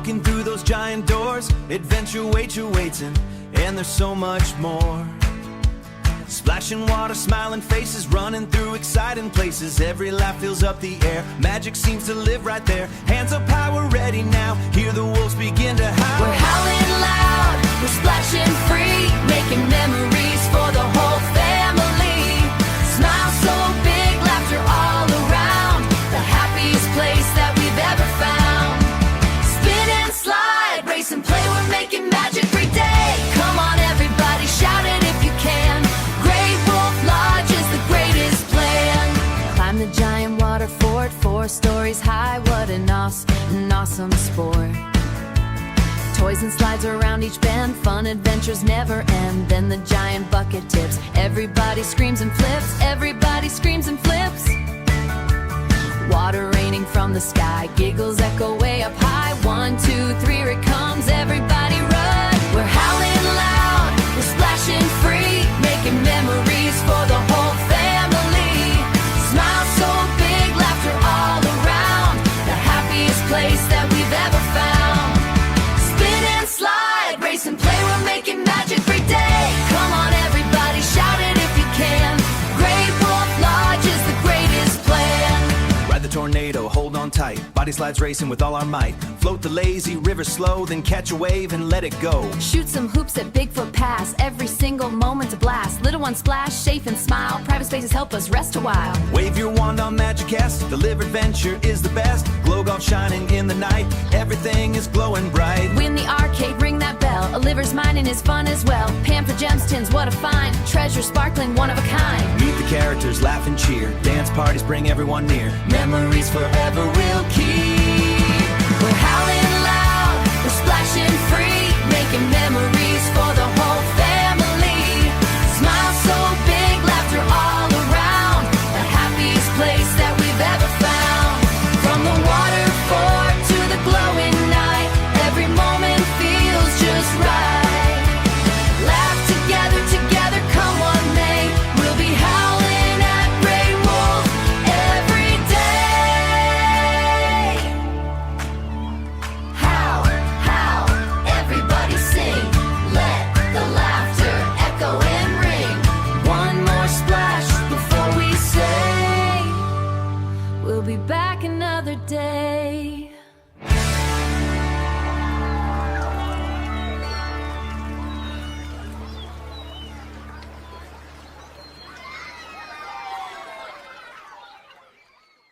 Walking through those giant doors, adventure waits you waiting, and there's so much more. Splashing water, smiling faces, running through exciting places. Every laugh fills up the air, magic seems to live right there. Hands up high, we're ready now, hear the wolves begin to howl. We're howling loud, we're splashing free, making memories for the whole family. Smile so big, laughter all around, the happiest place that we've ever found. Spin and slide, race and play, we're making magic every day. Come on everybody, shout it if you can. Great Wolf Lodge is the greatest plan. Climb the giant water fort, 4 stories high, what an awesome sport. Toys and slides around each bend, fun adventures never end. Then the giant bucket tips, everybody screams and flips, everybody screams and flips. Water raining from the sky, giggles echo way up high. 1, 2, 3, here it comes, everybody run. We're howling loud, we're splashing free, making memories for the whole family. Smile so big, laughter all around, the happiest place that we've ever found. Spin and slide, race and play, we're making magic every day. Come on everybody, shout it if you can. Great Wolf Lodge is the greatest plan. Ride the tornado, hold on tight, body slides racing with all our might. Float the lazy river slow, then catch a wave and let it go. Shoot some hoops at Bigfoot Pass, every single moment's a blast. Little ones splash, chafe and smile, private spaces help us rest a while. Wave your wand on MagiQuest, the live adventure is the best. Glow golf shining in the night, everything is glowing bright. Win the arcade, ring that bell, a liver's mining is fun as well. Pan for gems, tins, what a find, treasure sparkling, one of a kind. Meet the characters, laugh and cheer, dance parties bring everyone near. Memories forever we'll keep. We're howling loud, we're splashing free, making memories for the whole family. Smile so big, laughter all around, the happiest place that we've ever found. From the water fort to the glowing night, every moment feels just right. Laugh together, together, come what may, we'll be howling at Great Wolf every day. Howl, howl, everybody sing, let the laughter echo and ring. One more splash before we say we'll be back another day.